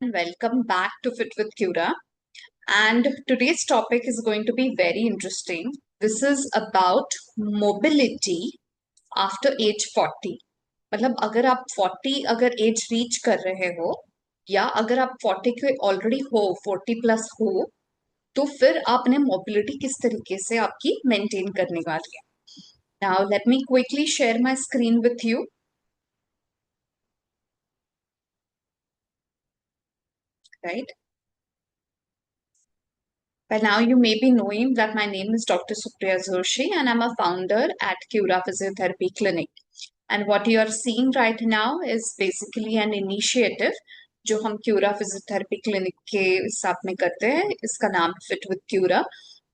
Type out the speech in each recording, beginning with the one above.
Welcome back to Fit with Cura. And today's topic is going to be very interesting. This is about mobility after age 40. मतलब अगर आप 40 अगर as reach कर रहे हो या अगर आप 40 के ऑलरेडी हो 40 प्लस हो तो फिर आपने मोबिलिटी किस तरीके से आपकी मेंटेन करने वाली है. Now let me quickly share my screen with you. Right. By now, you may be knowing that my name is Dr. Supriya Joshi and I'm a founder at Cura Physiotherapy Clinic. And what you are seeing right now is basically an initiative जो हम क्यूरा physiotherapy clinic के साथ में करते हैं. इसका नाम fit with क्यूरा.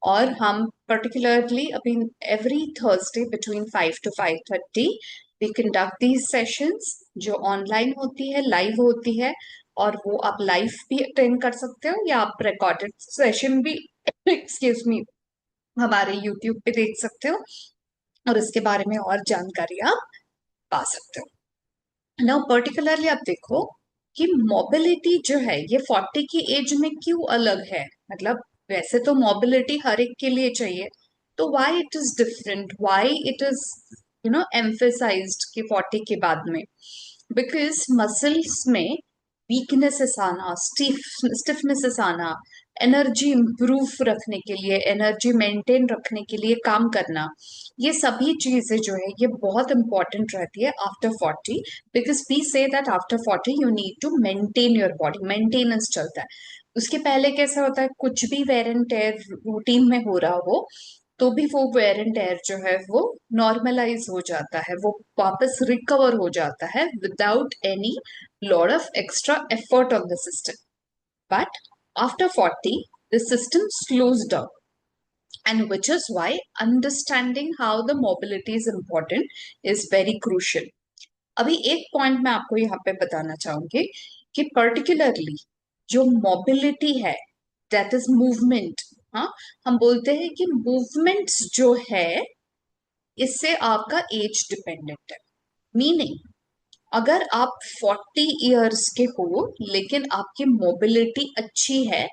और हम पर्टिकुलरली अभी every Thursday between 5 to 5:30 we conduct these sessions जो ऑनलाइन होती है, लाइव होती है. और वो आप लाइव भी अटेंड कर सकते हो या आप रिकॉर्डेड सेशन भी एक्सक्यूज मी हमारे यूट्यूब पे देख सकते हो और इसके बारे में और जानकारी आप पा सकते हो. नाउ पर्टिकुलरली आप देखो कि मोबिलिटी जो है ये 40 की एज में क्यों अलग है. मतलब वैसे तो मोबिलिटी हर एक के लिए चाहिए, तो why it is different, why it is emphasised कि 40 के बाद में. बिकॉज मसल्स में वीकनेसेस आना, स्टिफनेसेस आना, एनर्जी इंप्रूव रखने के लिए, एनर्जी मेंटेन रखने के लिए काम करना, ये सभी चीजें जो है ये बहुत इंपॉर्टेंट रहती है after 40. Because we say that after 40 you need to maintain your body, maintenance चलता है. उसके पहले कैसा होता है, कुछ भी वेर एंड टेयर रूटीन में हो रहा हो तो भी वो वेर एंड टेयर जो है वो नॉर्मलाइज हो जाता है, वो वापस रिकवर हो जाता है without any lot of extra effort on the system. But after 40, the system slows down, and which is why understanding how the mobility is important is very crucial. अभी एक पॉइंट मैं आपको यहाँ पे बताना चाहूंगी कि पर्टिकुलरली जो मोबिलिटी है दैट इज मूवमेंट. हाँ, हम बोलते हैं कि मूवमेंट्स जो है इससे आपका एज डिपेंडेंट है. मीनिंग अगर आप 40 इयर्स के हो लेकिन आपकी मोबिलिटी अच्छी है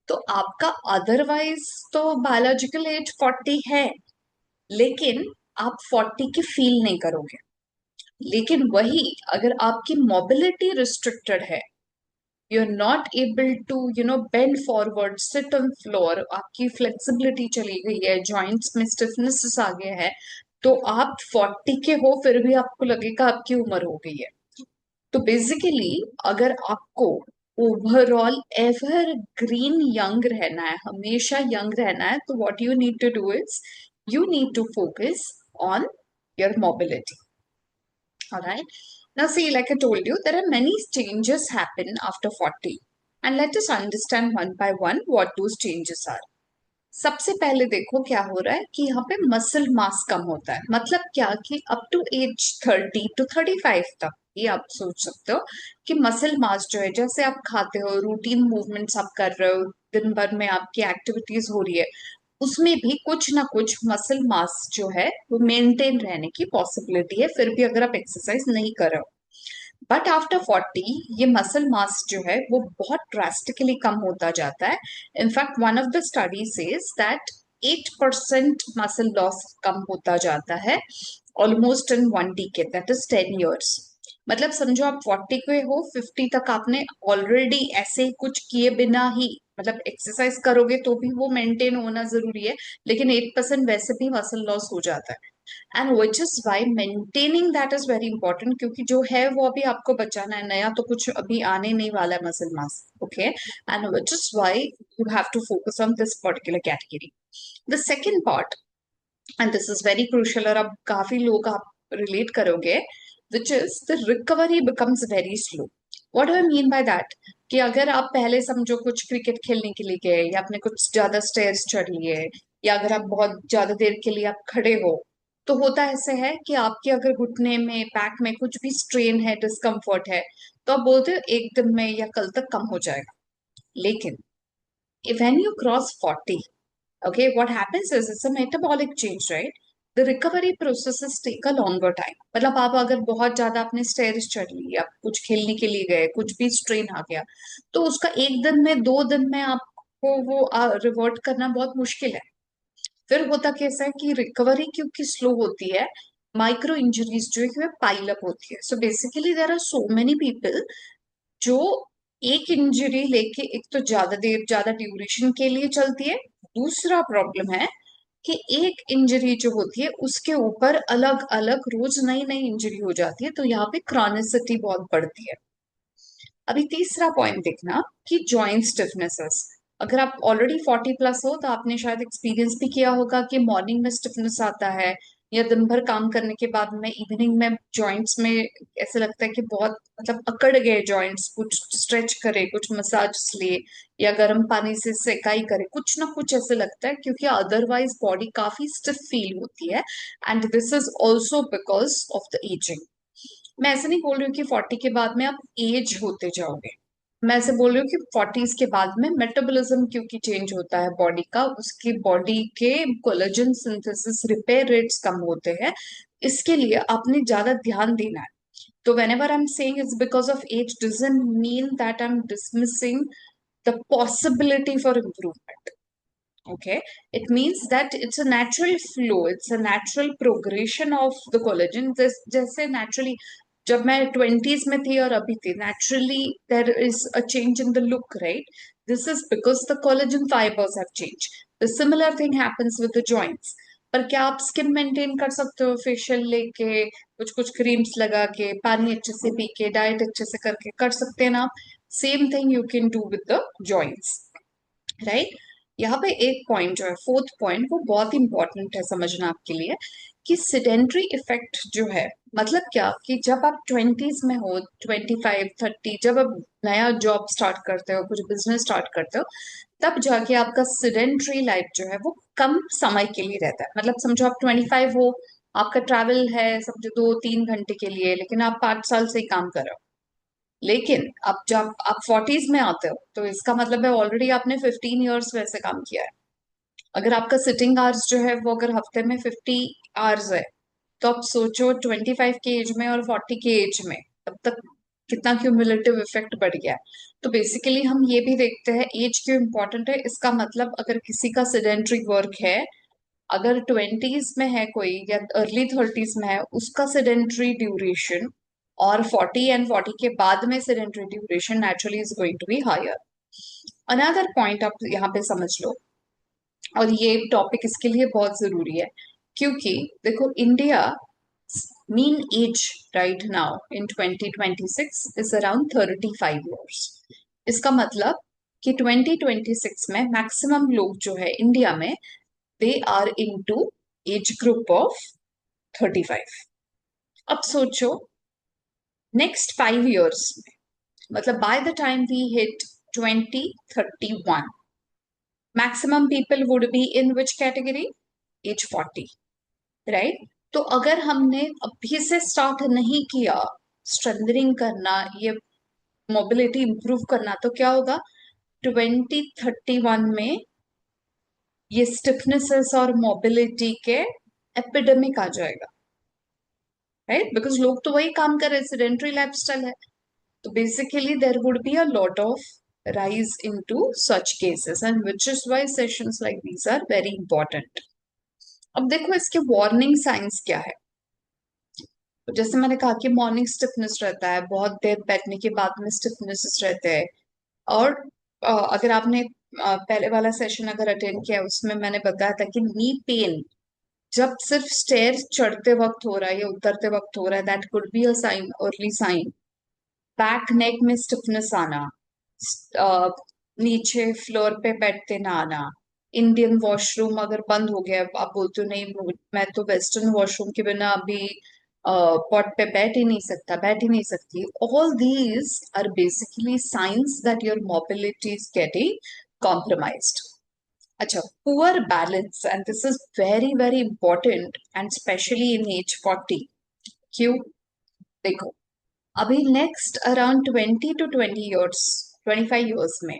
तो आपका अदरवाइज तो बायोलॉजिकल एज 40 है, लेकिन आप 40 की फील नहीं करोगे. लेकिन वही अगर आपकी मोबिलिटी रिस्ट्रिक्टेड है, you are not able to bend forward, sit on floor, आपकी फ्लेक्सिबिलिटी चली गई है, जॉइंट्स में स्टिफनेस आ गया है, तो आप 40 के हो फिर भी आपको लगेगा आपकी उम्र हो गई है. तो बेसिकली अगर आपको ओवरऑल एवर ग्रीन यंग रहना है, हमेशा यंग रहना है, तो what you need to do is you need to focus on your mobility. All right. Now, see, like I told you, there are many changes happen after 40. And let us understand one by one what those changes are. सबसे पहले देखो क्या हो रहा है कि यहाँ पे मसल मास कम होता है. मतलब क्या कि अप टू एज 30 to 35 तक ये आप सोच सकते हो कि मसल मास जो है, जैसे आप खाते हो, रूटीन मूवमेंट्स आप कर रहे हो, दिन भर में आपकी एक्टिविटीज हो रही है, उसमें भी कुछ ना कुछ मसल मास जो है वो मेंटेन रहने की पॉसिबिलिटी है फिर भी अगर आप एक्सरसाइज नहीं कर रहे हो. बट आफ्टर 40 ये मसल मास जो है वो बहुत ड्रास्टिकली कम होता जाता है. In fact one of the study says that 8% muscle loss कम होता जाता है almost in 1 decade, that is 10 years. मतलब समझो आप 40 के हो, 50 तक आपने ऑलरेडी ऐसे कुछ किए बिना ही, मतलब एक्सरसाइज करोगे तो भी वो मेंटेन होना जरूरी है, लेकिन 8% वैसे भी मसल लॉस हो जाता है. And which is why maintaining that is very important, क्योंकि जो है वो अभी आपको बचाना है, नया तो कुछ अभी आने नहीं वाला है muscle mass. Okay. And which is why you have to focus on this particular category. The second part, and this is very crucial और अब काफी लोग आप रिलेट करोगे, which is the recovery becomes very slow. What do I mean by that कि अगर आप पहले समझो कुछ क्रिकेट खेलने के लिए गए या आपने कुछ ज्यादा स्टेयर्स चढ़ लिए, या अगर आप बहुत ज्यादा देर के लिए आप खड़े हो, तो होता ऐसे है कि आपके अगर घुटने में, बैक में कुछ भी स्ट्रेन है, डिस्कम्फर्ट है, तो आप बोलते हो एक दिन में या कल तक कम हो जाएगा. लेकिन when you cross 40, okay, what happens is it's a metabolic change, right? The recovery processes take a longer time. मतलब आप अगर बहुत ज्यादा आपने स्टेयर्स चढ़ ली, आप कुछ खेलने के लिए गए, कुछ भी स्ट्रेन आ गया, तो उसका एक दिन में, 2 दिन में आपको वो रिवर्ट करना बहुत मुश्किल है। फिर होता कैसा है कि रिकवरी क्योंकि स्लो होती है, माइक्रो इंजरीज जो है पाइल अप होती है। So basically there are so many people जो एक इंजरी लेके, एक तो ज्यादा देर, ज्यादा ड्यूरेशन के लिए चलती है। दूसरा प्रॉब्लम है कि एक इंजरी जो होती है उसके ऊपर अलग अलग रोज नई नई इंजरी हो जाती है, तो यहाँ पे क्रॉनिसिटी बहुत बढ़ती है। अभी तीसरा पॉइंट देखना कि जॉइंट स्टिफनेसेस। अगर आप ऑलरेडी 40+ हो तो आपने शायद एक्सपीरियंस भी किया होगा कि मॉर्निंग में स्टिफनेस आता है, या दिन भर काम करने के बाद में इवनिंग में जॉइंट्स में ऐसे लगता है कि बहुत मतलब अकड़ गए जॉइंट्स, कुछ स्ट्रेच करे, कुछ मसाज ले, या गर्म पानी से सेकाई करे, कुछ ना कुछ ऐसे लगता है, क्योंकि अदरवाइज बॉडी काफी स्टिफ फील होती है। And this is also because of the ageing. मैं ऐसे नहीं बोल रही हूँ कि 40 के बाद में आप एज होते जाओगे, मैं ऐसे बोल रही हूँ कि 40s के बाद में मेटाबॉलिज्म क्योंकि चेंज होता है बॉडी का, उसकी बॉडी के कोलेजन सिंथेसिस रिपेयर रेट्स कम होते हैं, इसके लिए आपने ज्यादा ध्यान देना है। तो whenever I'm saying it's because of age doesn't mean that I'm dismissing the possibility for improvement. Okay, it means that it's a natural flow, it's a natural progression of the collagen. जैसे naturally जब मैं 20s में थी और अभी थी, naturally there is a change in the look, right? This is because the collagen fibers have changed. The similar thing happens with the joints. पर क्या आप स्किन मेंटेन कर सकते हो फेशियल लेके, कुछ कुछ क्रीम्स लगा के, पानी अच्छे से पी के, डाइट अच्छे से करके कर सकते हैं ना? Same thing you can do with the joints, right? यहाँ पे एक पॉइंट जो है, फोर्थ पॉइंट, वो बहुत इंपॉर्टेंट है समझना आपके लिए, कि सिडेंट्री इफेक्ट जो है, मतलब क्या कि जब आप 20s में हो, 25-30, जब आप नया जॉब स्टार्ट करते हो, कुछ बिजनेस स्टार्ट करते हो, तब जाके आपका सिडेंट्री लाइफ जो है वो कम समय के लिए रहता है। मतलब समझो आप 25 हो, आपका ट्रैवल है समझो 2-3 घंटे के लिए, लेकिन आप 5 साल से ही काम कर रहे हो। लेकिन अब जब आप 40s में आते हो, तो इसका मतलब है ऑलरेडी आपने 15 ईयर्स वैसे काम किया है। अगर आपका सिटिंग आवर्स जो है वो अगर हफ्ते में 50 आवर्स है, तो आप सोचो 25 के एज में और 40 के एज में तब तक कितना क्यूमुलेटिव इफेक्ट बढ़ गया है। तो बेसिकली हम ये भी देखते हैं एज क्यों इंपॉर्टेंट है। इसका मतलब अगर किसी का सिडेंट्री वर्क है, अगर 20s में है कोई या अर्ली 30s में है, उसका सिडेंट्री ड्यूरेशन और 40 एंड 40 के बाद में sedentary duration naturally is going to be higher. Another point आप यहाँ पे समझ लो, और ये टॉपिक इसके लिए बहुत जरूरी है, क्योंकि देखो India mean age right now in 2026 is around 35 years. इसका मतलब कि 2026 में मैक्सिमम लोग जो है इंडिया में, they are into age group of 35। अब सोचो नेक्स्ट 5 ईयर्स में, मतलब by the time we hit 2031, maximum people would be in which category? Age 40, right? तो अगर हमने अभी से स्टार्ट नहीं किया स्ट्रेंथनिंग करना, ये मोबिलिटी इंप्रूव करना, तो क्या होगा? 2031 में ये स्टिफनेसेस और मोबिलिटी के एपिडेमिक आ जाएगा, राइट? बिकॉज लोग तो वही काम कर रहे हैं, सेडेंटरी लाइफस्टाइल है। तो basically there would be a lot of rise into such cases, and which is why sessions like these are very important. अब देखो इसके वार्निंग साइंस क्या है। तो जैसे मैंने कहा कि मॉर्निंग स्टिफनेस रहता है, बहुत देर बैठने के बाद में स्टिफनेस रहते हैं। और अगर आपने पहले वाला सेशन अगर अटेंड किया, उसमें मैंने बताया था कि नी पेन जब सिर्फ स्टेयर चढ़ते वक्त हो रहा है या उतरते वक्त हो रहा है, that could be a sign, early sign. Back neck में स्टिफनेस आना, नीचे फ्लोर पे बैठते ना आना, इंडियन वॉशरूम अगर बंद हो गया, आप बोलते हो नहीं मैं तो वेस्टर्न वॉशरूम के बिना अभी पॉट पे बैठ ही नहीं सकता, बैठ ही नहीं सकती, all these are basically science that your mobility is getting compromised. अच्छा, poor balance, and this is very very important and specially in age 40। क्यों? देखो, अभी next around 20 to 20 years, 25 years में,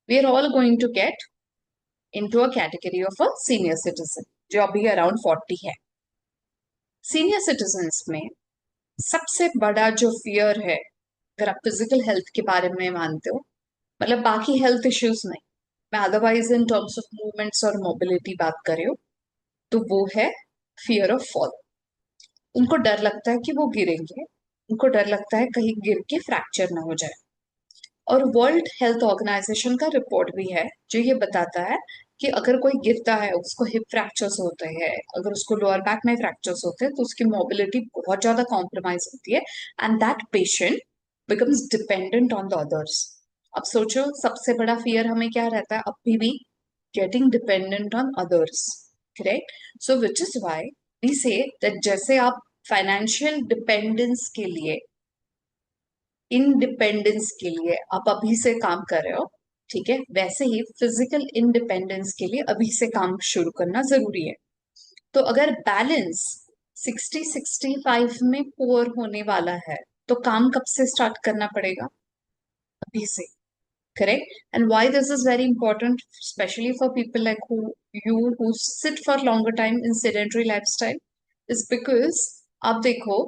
we are all going to get into a category of a senior citizen, जो अभी around 40 है। Senior citizens में सबसे बड़ा जो फियर है, अगर आप फिजिकल हेल्थ के बारे में मानते हो, मतलब बाकी हेल्थ इश्यूज नहीं, मैं otherwise in terms of movements और मोबिलिटी बात कर रही हूँ, तो वो है फियर ऑफ फॉल। उनको डर लगता है कि वो गिरेंगे, उनको डर लगता है कहीं गिर के फ्रैक्चर ना हो जाए। और वर्ल्ड हेल्थ ऑर्गेनाइजेशन का रिपोर्ट भी है जो ये बताता है कि अगर कोई गिरता है, उसको हिप फ्रैक्चर्स होते हैं, अगर उसको लोअर बैक में फ्रैक्चर्स होते हैं, तो उसकी मोबिलिटी बहुत ज्यादा कॉम्प्रोमाइज होती है, and that patient becomes dependent on the others. अब सोचो, सबसे बड़ा फियर हमें क्या रहता है अभी भी? Getting dependent on others, correct? So which is why we say that जैसे आप फाइनेंशियल डिपेंडेंस के लिए, इंडिपेंडेंस के लिए आप अभी से काम कर रहे हो, ठीक है, वैसे ही फिजिकल इंडिपेंडेंस के लिए अभी से काम शुरू करना जरूरी है। तो अगर बैलेंस 60-65 में पुअर होने वाला है, तो काम कब से स्टार्ट करना पड़ेगा? अभी से, correct? And why this is very important, specially for people like you who sit for longer time in sedentary lifestyle, is because आप देखो,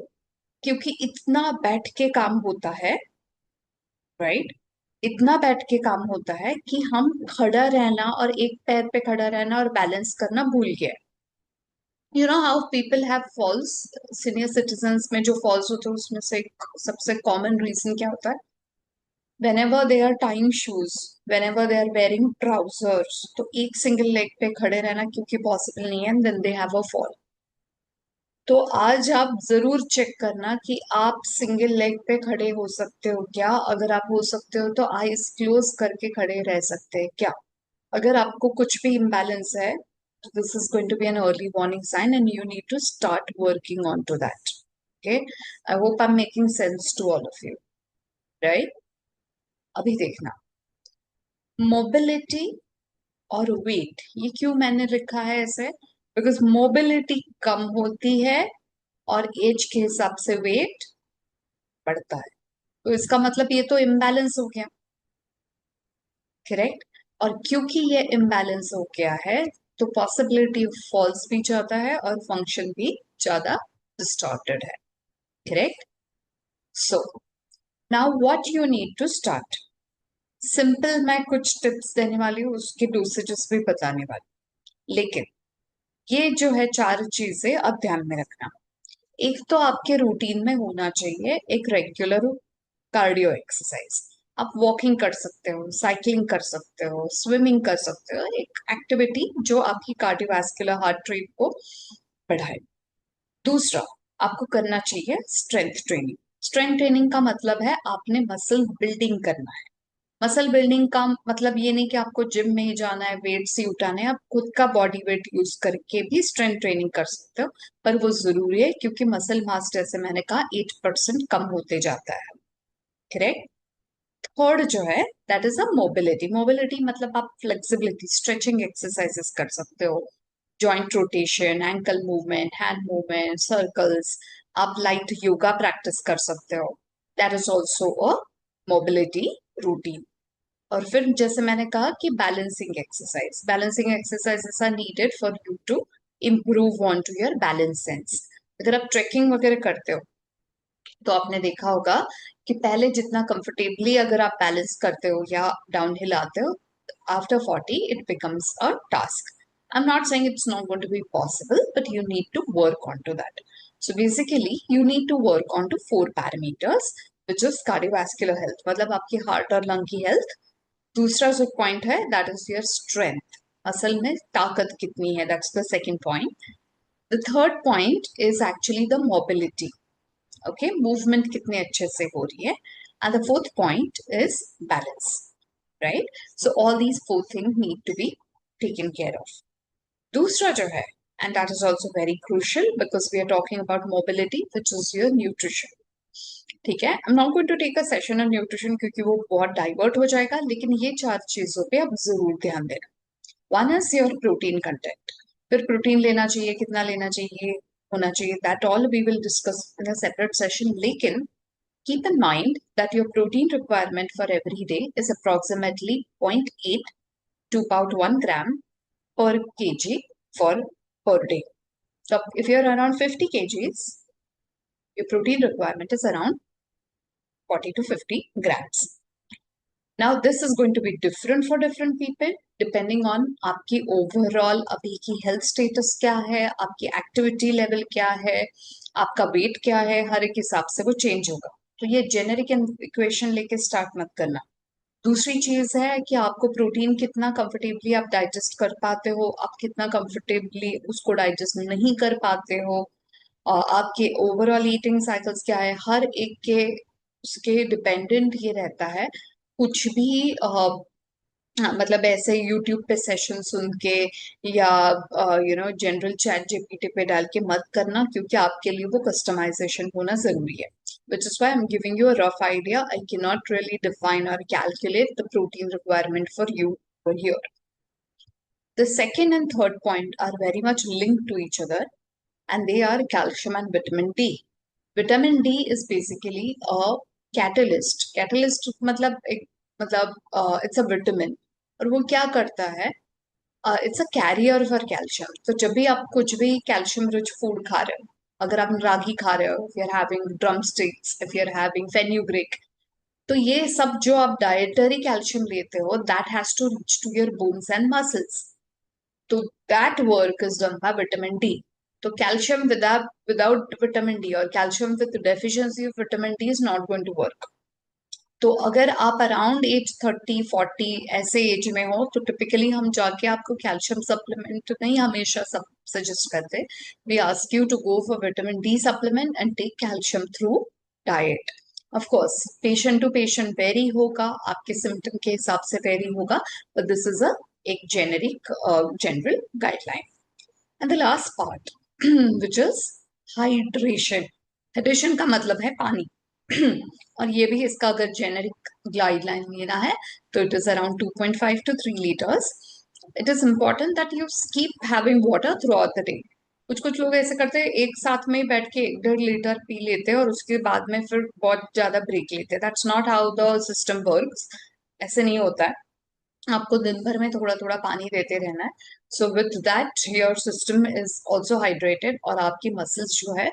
क्योंकि इतना बैठ के काम होता है, राइट? इतना बैठ के काम होता है कि हम खड़ा रहना और एक पैर पे खड़ा रहना और बैलेंस करना भूल गए। You know how people have falls, senior citizens में जो फॉल्स होते हैं उसमें से एक सबसे कॉमन रीजन क्या होता है? whenever they are tying shoes, whenever they are wearing trousers, तो एक सिंगल लेग पे खड़े रहना क्योंकि पॉसिबल नहीं है, then they have a fall. तो आज आप जरूर चेक करना कि आप सिंगल लेग पे खड़े हो सकते हो क्या। अगर आप हो सकते हो तो आईज क्लोज करके खड़े रह सकते हैं क्या? अगर आपको कुछ भी इम्बैलेंस है, this is going to be an early warning sign and you need to start working on to that. Okay, I hope I am making sense to all of you, right? अभी देखना, mobility और wait, ये क्यों मैंने लिखा है ऐसे? Because mobility कम होती है और एज के हिसाब से वेट बढ़ता है, तो इसका मतलब ये तो इम्बैलेंस हो गया, करेक्ट? और क्योंकि ये इम्बैलेंस हो गया है, तो पॉसिबिलिटी ऑफ फॉल्स भी ज्यादा है और फंक्शन भी ज्यादा डिस्टॉर्टेड है, correct? So now what you need to start, simple मैं कुछ टिप्स देने वाली हूँ, उसके डोसेजेस भी बताने वाली, लेकिन ये जो है चार चीजें अब ध्यान में रखना। एक तो आपके रूटीन में होना चाहिए एक रेगुलर कार्डियो एक्सरसाइज। आप वॉकिंग कर सकते हो, साइकिलिंग कर सकते हो, स्विमिंग कर सकते हो, एक एक्टिविटी जो आपकी कार्डियोवैस्कुलर हार्ट रेट को बढ़ाए। दूसरा, आपको करना चाहिए स्ट्रेंथ ट्रेनिंग। स्ट्रेंथ ट्रेनिंग का मतलब है आपने मसल बिल्डिंग करना है। मसल बिल्डिंग का मतलब ये नहीं कि आपको जिम में ही जाना है, वेट्स ही उठाने हैं, आप खुद का बॉडी वेट यूज करके भी स्ट्रेंथ ट्रेनिंग कर सकते हो, पर वो जरूरी है क्योंकि मसल मास, जैसे मैंने कहा, 8% कम होते जाता है, करेक्ट? थर्ड जो है, that is a mobility. Mobility मतलब आप फ्लेक्सिबिलिटी, स्ट्रेचिंग एक्सरसाइजेस कर सकते हो, joint rotation, ankle movement, hand movement, circles, आप लाइट योगा प्रैक्टिस कर सकते हो, that is also a mobility routine. और फिर जैसे मैंने कहा कि balancing exercises are needed for you to improve on to your balance sense. अगर आप ट्रेकिंग वगैरह करते हो तो आपने देखा होगा कि पहले जितना कंफर्टेबली अगर आप बैलेंस करते हो या डाउनहिल आते हो, after 40 it becomes a task. I am not saying it's not going to be possible, but you need to work on to that. So basically you need to work on to 4 parameters, which is cardiovascular health, मतलब आपकी heart और lung की health. दूसरा जो point है, that is your strength, असल में ताकत कितनी है, that's the second point. The third point is actually the mobility, okay, movement कितने अच्छे से हो रही है। And the fourth point is balance, right? So all these four thing need to be taken care of. दूसरा जो है, and that is also very crucial because we are talking about mobility, which is your nutrition. ठीक है, I am not going to take a session on nutrition क्योंकि वो बहुत divert हो जाएगा, लेकिन ये चार चीजों पे आप जरूर ध्यान देना। One is your protein content, फिर प्रोटीन लेना चाहिए, कितना लेना चाहिए, होना चाहिए, that all we will discuss in a separate session. लेकिन keep in mind that your protein requirement for every day is approximately 0.8 to about 1 gram per kg for per day. So if you're around 50 kgs, your protein requirement is around 40 to 50 grams. Now this is going to be different for different people depending on आपकी overall अभी की health status क्या है, आपकी activity level क्या है, आपका weight क्या है, हर एक हिसाब से वो change होगा. तो ये generic equation लेके start मत करना. दूसरी चीज है कि आपको प्रोटीन कितना कंफर्टेबली आप डाइजेस्ट कर पाते हो, आप कितना कंफर्टेबली उसको डाइजेस्ट नहीं कर पाते हो, आपके ओवरऑल ईटिंग साइकिल्स क्या है, हर एक के उसके डिपेंडेंट ये रहता है. कुछ भी हाँ, मतलब ऐसे यूट्यूब पे सेशन सुन के या जनरल चैट जीपीटी पे डाल के मत करना, क्योंकि आपके लिए वो कस्टमाइजेशन होना जरूरी है. Which is why I'm giving you a rough idea. I cannot really define or calculate the protein requirement for you over here. The second and third point are very much linked to each other, and they are calcium and vitamin D. Vitamin D is basically a catalyst. Catalyst मतलब it's a vitamin. और वो क्या करता है, it's a carrier for calcium. तो जब भी आप कुछ भी कैल्शियम रिच फूड खा रहे हो, अगर आप रागी खा रहे हो, if you are having drumsticks, if you are having fenugreek, तो ये सब जो आप डाइटरी कैल्शियम लेते हो, that has to reach to your bones and muscles. तो that work is done by vitamin D. तो कैल्शियम विदाउट विटामिन डी और calcium with deficiency of vitamin D is not going to work. तो अगर आप around as 30-40 ऐसे as में हो, तो टिपिकली हम जाके आपको कैल्शियम सप्लीमेंट नहीं हमेशा सब सजेस्ट करते. We ask you to go for vitamin D supplement and take calcium through diet. Of course patient to patient vary होगा, आपके सिम्टम के हिसाब से वेरी होगा, बट दिस इज अ एक generic general guideline. And the last part which is hydration. Hydration का मतलब है पानी. और ये भी इसका अगर जेनेरिक गाइडलाइन लेना है तो it is around 2.5 to 3 liters. It is important that you keep having water through out the day. कुछ कुछ लोग ऐसे करते हैं, एक साथ में बैठ के 1.5 लीटर पी लेते हैं और उसके बाद में फिर बहुत ज्यादा ब्रेक लेते हैं. That's not how the system works. ऐसे नहीं होता है. आपको दिन भर में थोड़ा थोड़ा पानी देते रहना है. So with that your system is also hydrated और आपकी मसल्स जो है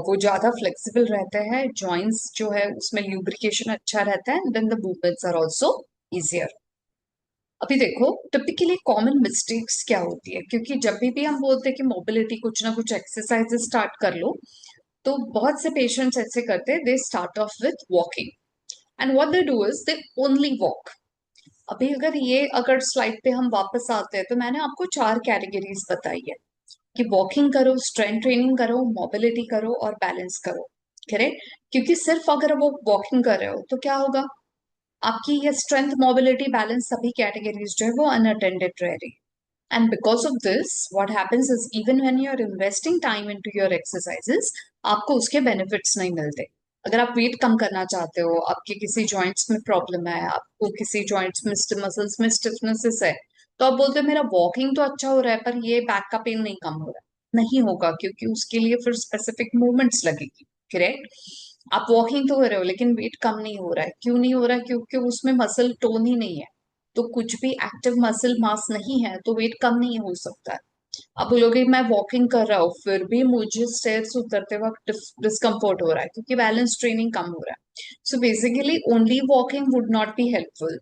वो ज्यादा फ्लेक्सिबल रहते हैं, जॉइंट्स जो है उसमें ल्यूब्रिकेशन अच्छा रहता है, then the movements are also easier. अभी देखो टिपिकली कॉमन मिस्टेक्स क्या होती है, क्योंकि जब भी हम बोलते हैं कि मोबिलिटी कुछ ना कुछ एक्सरसाइजेस स्टार्ट कर लो, तो बहुत से पेशेंट्स ऐसे करते हैं, they start of with walking and what they do is they only walk. अभी अगर स्लाइड पे हम वापस आते हैं, तो मैंने आपको 4 कैटेगरीज बताई है कि वॉकिंग करो, स्ट्रेंथ ट्रेनिंग करो, मोबिलिटी करो और बैलेंस करो. करेक्ट. क्योंकि सिर्फ अगर वो वॉकिंग कर रहे हो तो क्या होगा, आपकी ये स्ट्रेंथ मोबिलिटी बैलेंस सभी कैटेगरीज जो है वो अनअटेंडेड रह रही. And because of this what happens is even when you are investing time into your exercises, आपको उसके बेनिफिट्स नहीं मिलते. अगर आप वेट कम करना चाहते हो, आपके किसी जॉइंट्स में प्रॉब्लम है, आपको किसी जॉइंट्स में मसल्स में स्टिफनेस है, तो आप बोलते हो मेरा वॉकिंग तो अच्छा हो रहा है पर ये बैक का पेन नहीं कम हो रहा है. नहीं होगा, क्योंकि उसके लिए फिर स्पेसिफिक मूवमेंट्स लगेगी. करेक्ट. आप वॉकिंग तो कर रहे हो लेकिन वेट कम नहीं हो रहा है. क्यों नहीं हो रहा है? क्योंकि उसमें मसल टोन ही नहीं है. तो कुछ भी एक्टिव मसल मास नहीं है तो वेट कम नहीं हो सकता है. अब बोलोगे मैं वॉकिंग कर रहा हूँ फिर भी मुझे स्टेयर्स उतरते वक्त डिस्कम्फर्ट हो रहा है क्योंकि बैलेंस ट्रेनिंग कम हो रहा है. So basically only walking would not be helpful.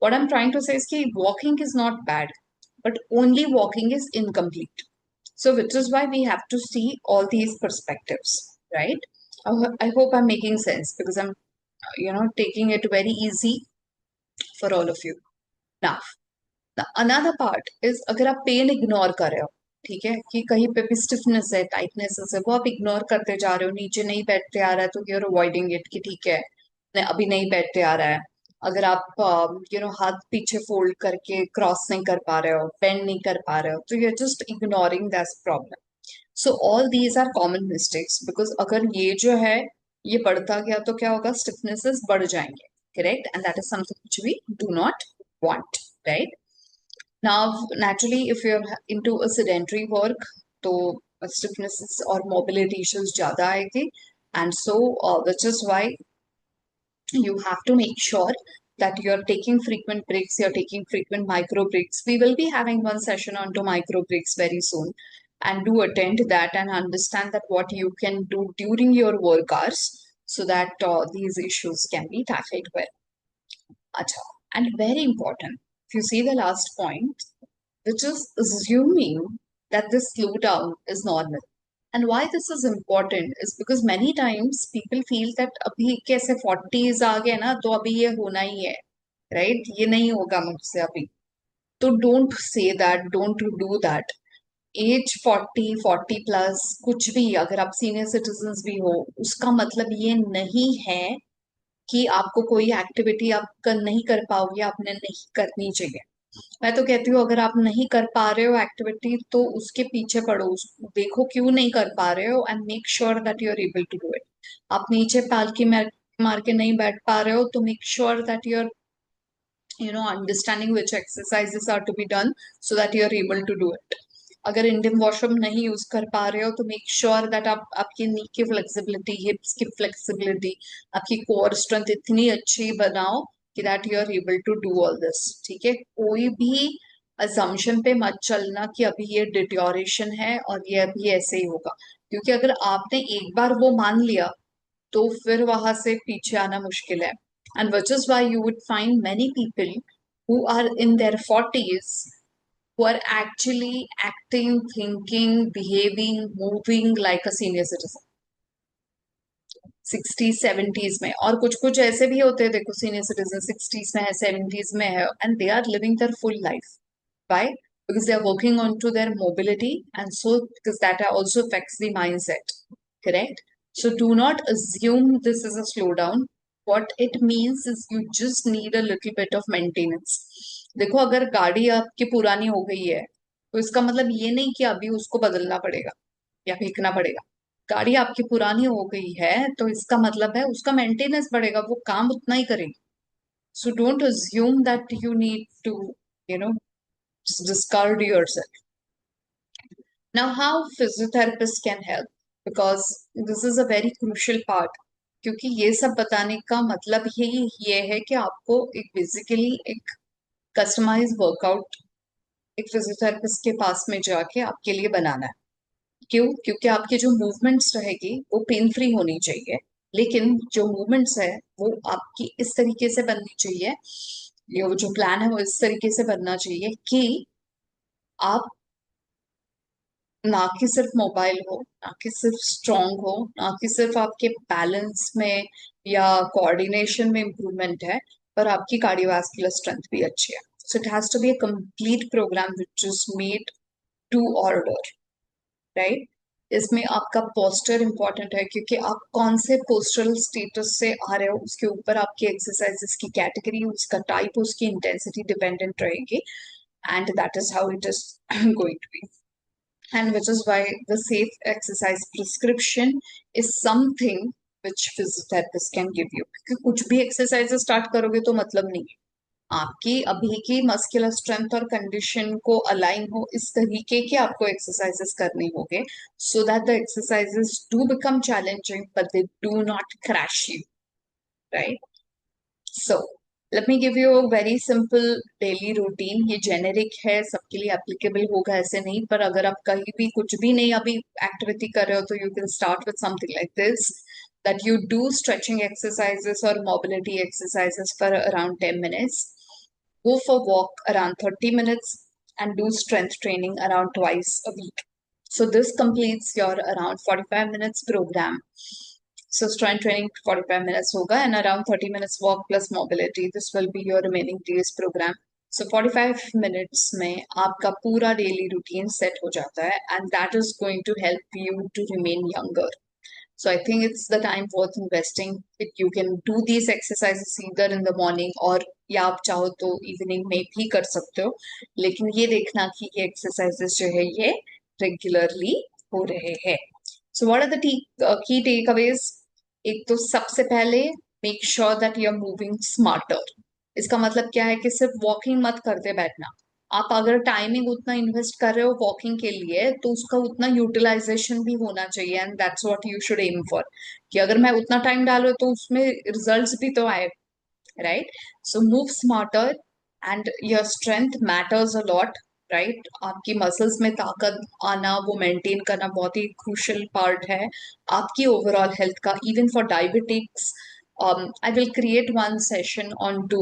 What I am trying to say is कि walking is not bad, but only walking is incomplete. So, which is why we have to see all these perspectives, right? I hope I'm making sense because I'm, taking it very easy for all of you. Now, the another part is अगर आप pain ignore कर रहे हो, ठीक है, कि कहीं पे भी स्टिफनेस है, टाइटनेस है, वो आप इग्नोर करते जा रहे हो, नीचे नहीं बैठते आ रहा है तो you're avoiding it कि ठीक है अभी नहीं बैठते आ रहा है. अगर आप हाथ पीछे फोल्ड करके क्रॉस नहीं कर पा रहे हो, बेंड नहीं कर पा रहे हो, तो you're just ignoring that problem. So all these are common mistakes because अगर ये जो है ये बढ़ता गया तो क्या होगा, स्टिफनेसेस बढ़ जाएंगे. Correct. And that is something which we do not want. Right. Now, naturally, if you're into a sedentary work, तो stiffness और mobility issues ज़्यादा आएगी. And so, which is why you have to make sure that you're taking frequent breaks, you're taking frequent micro breaks. We will be having one session onto micro breaks very soon. and do attend that and understand that what you can do during your work hours so that these issues can be tackled well. Acha. And very important, if you see the last point, which is assuming that this slowdown is normal. And why this is important is because many times people feel that अभी कैसे 40s आ गए ना तो अभी ये होना ही है, right? ये नहीं होगा मुझसे अभी. तो don't say that, don't do that. Age 40 plus कुछ भी अगर आप सीनियर सिटीजन भी हो उसका मतलब ये नहीं है कि आपको कोई एक्टिविटी आप नहीं कर पाओगे, आपने नहीं करनी चाहिए. मैं तो कहती हूँ अगर आप नहीं कर पा रहे हो एक्टिविटी तो उसके पीछे पड़ो, देखो क्यों नहीं कर पा रहे हो and make sure that you are able to do it. आप नीचे पालकी मार के नहीं बैठ पा रहे हो तो make sure that you are understanding which exercises are to be done so that you are able to do it. अगर इंडियन वॉशरूम नहीं यूज कर पा रहे हो तो मेक श्योर दैट आप आपकी नी की फ्लेक्सिबिलिटी, हिप्स की फ्लेक्सिबिलिटी, आपकी कोर स्ट्रेंथ इतनी अच्छी बनाओ कि that you are able to do all this. ठीक है, कोई भी अजम्पशन पे मत चलना कि अभी ये डिटोरेशन है और ये अभी ऐसे ही होगा, क्योंकि अगर आपने एक बार वो मान लिया तो फिर वहां से पीछे आना मुश्किल है. And which is why you would find many people who are in their 40s who are actually acting, thinking, behaving, moving like a senior citizen. 60s 70s में, और कुछ कुछ ऐसे भी होते हैं देखो सीनियर सिटीजन 60s में है 70s में है and they are living their full life. Why? Because they are working on to their mobility and so because that also affects the mindset. Correct? So do not assume this is a slowdown. What it means is you just need a little bit of maintenance. देखो अगर गाड़ी आपकी पुरानी हो गई है तो इसका मतलब ये नहीं कि अभी उसको बदलना पड़ेगा या फेंकना पड़ेगा. गाड़ी आपकी पुरानी हो गई है तो इसका मतलब है उसका मेंटेनेंस बढ़ेगा, वो काम उतना ही करेगी. So don't assume that you need to you know discard yourself. Now, how physiotherapists can help, because this is a very crucial part. क्योंकि ये सब बताने का मतलब ही ये है कि आपको एक बेसिकली एक कस्टमाइज वर्कआउट एक फिजियोथेरेपिस्ट के पास में जाके आपके लिए बनाना है. क्यों? क्योंकि आपके जो मूवमेंट्स रहेगी वो पेन फ्री होनी चाहिए, लेकिन जो मूवमेंट्स है वो आपकी इस तरीके से बननी चाहिए, ये जो प्लान है वो इस तरीके से बनना चाहिए कि आप ना कि सिर्फ मोबाइल हो, ना कि सिर्फ स्ट्रांग हो, ना कि सिर्फ आपके बैलेंस में या कोऑर्डिनेशन में इम्प्रूवमेंट है, पर आपकी कार्डियोवास्कुलर स्ट्रेंथ भी अच्छी है. So it has to be a complete programme which is made to order, right? इसमें आपका पोस्टर इंपॉर्टेंट है क्योंकि आप कौन से पोस्टरल स्टेटस से आ रहे हो उसके ऊपर आपकी एक्सरसाइजेस की कैटेगरी, उसका टाइप, उसकी इंटेंसिटी डिपेंडेंट रहेगी, and that is how it is going to be. And which is why the safe exercise prescription is something which physiotherapist can give you. क्योंकि कुछ भी एक्सरसाइज स्टार्ट करोगे तो मतलब नहीं है, आपकी अभी की मस्कुलर स्ट्रेंथ और कंडीशन को अलाइन हो इस तरीके के आपको एक्सरसाइजेस करने होंगे so that the exercises do become challenging but they do not crash you, right? So let me give you a very simple daily routine. ये जेनेरिक है, सबके लिए एप्लीकेबल होगा ऐसे नहीं, पर अगर आप कहीं भी कुछ भी नहीं अभी एक्टिविटी कर रहे हो तो you can start with something like this, that you do stretching exercises or mobility exercises for around 10 minutes. Go for walk around 30 minutes and do strength training around twice a week. So this completes your around 45 minutes program. So strength training 45 minutes hoga and around 30 minutes walk plus mobility. This will be your remaining days program. So 45 minutes में आपका पूरा daily routine set हो जाता है and that is going to help you to remain younger. So I think it's the time worth investing. You can do these exercises either in the morning or या आप चाहो तो evening में भी कर सकते हो, लेकिन ये देखना कि ये एक्सरसाइजेस जो है ये रेगुलरली हो रहे हैं. So what are the key takeaways? एक तो सबसे पहले make sure that you are moving smarter. इसका मतलब क्या है कि सिर्फ वॉकिंग मत करते बैठना. आप अगर टाइमिंग उतना इन्वेस्ट कर रहे हो वॉकिंग के लिए तो उसका उतना यूटिलाइजेशन भी होना चाहिए and that's what you should aim for, कि अगर मैं उतना टाइम डालू तो उसमें रिजल्ट्स भी तो आए, right? So move smarter and your strength matters a lot. Right. आपकी मसल्स में ताकत आना, वो मेंटेन करना बहुत ही क्रूशियल पार्ट है आपकी ओवरऑल हेल्थ का, even for diabetics. I will create one session on to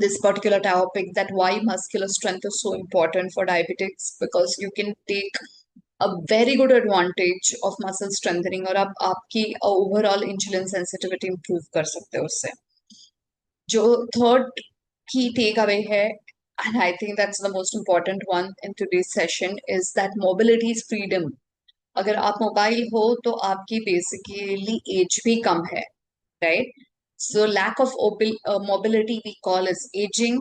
this particular topic, that why muscular strength is so important for diabetics, because you can take a very good advantage of muscle strengthening, और आप आपकी overall insulin sensitivity improve कर सकते हो उससे. जो third की take away है, and I think that's the most important one in today's session, is that mobility is freedom. अगर आप मोबाइल हो तो आपकी बेसिकली एज भी कम है, right? So lack of mobility we call as aging,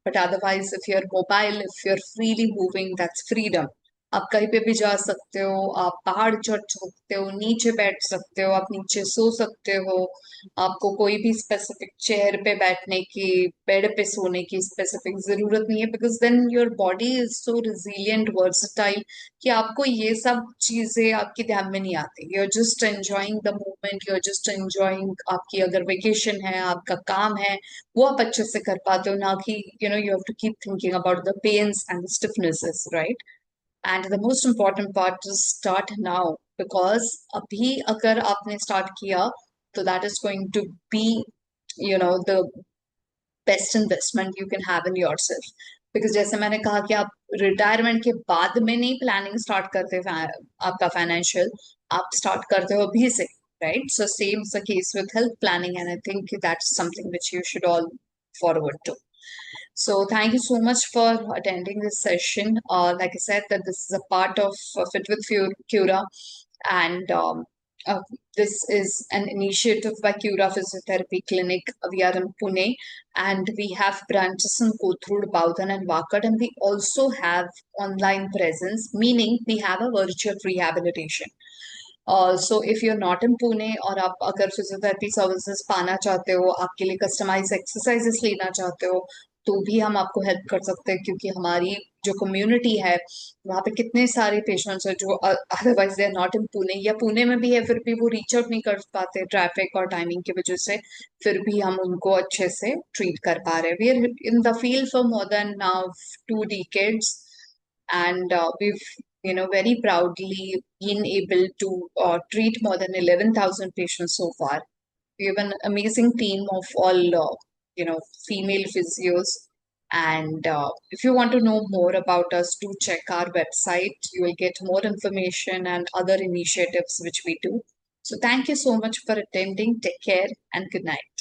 but otherwise if you're mobile, if you're freely moving, that's freedom. आप कहीं पे भी जा सकते हो, आप पहाड़ चढ़ सकते हो, नीचे बैठ सकते हो, आप नीचे सो सकते हो. आपको कोई भी स्पेसिफिक चेयर पे बैठने की, बेड पे सोने की स्पेसिफिक जरूरत नहीं है, because then your body is so resilient, versatile, कि आपको ये सब चीजें आपके ध्यान में नहीं आती. You are just enjoying the moment, you are just enjoying. आपकी अगर वेकेशन है, आपका काम है, वो आप अच्छे से कर पाते हो, ना कि you have to keep thinking about the pains and the stiffnesses, right. And the most important part is start now, because अभी अगर आपने स्टार्ट किया तो that is going to be the best investment you can have in yourself. Because जैसे मैंने कहा कि आप रिटायरमेंट के बाद में नहीं प्लानिंग स्टार्ट करते आपका फाइनेंशियल, आप स्टार्ट करते हो अभी से, right. So same is the case with health planning, and I think that's something which you should all forward to. So thank you so much for attending this session. Like I said, that this is a part of Fit with Cura, and uh, this is an initiative by Cura Physiotherapy Clinic. We are in Pune, and we have branches in Kothurud, Bowdhan, and Wakad, and we also have online presence, meaning we have a virtual rehabilitation. So if you are not in Pune, और आप अगर physiotherapy services पाना चाहते हो, आपके लिए customise exercises लेना चाहते हो, तो भी हम आपको हेल्प कर सकते हैं, क्योंकि हमारी जो कम्युनिटी है वहाँ पे कितने सारे पेशेंट्स हैं जो otherwise they are not in Pune, या पुणे में भी है फिर भी वो रीच आउट नहीं कर पाते ट्रैफिक और टाइमिंग की वजह से. फिर भी हम उनको अच्छे से ट्रीट कर पा रहे हैं. We are in the field for more than now 2 decades, and we've very proudly been able to treat more than 11,000 patients so far. We have an amazing team of all female physios, and if you want to know more about us, do check our website. You will get more information and other initiatives which we do. So thank you so much for attending. Take care and good night.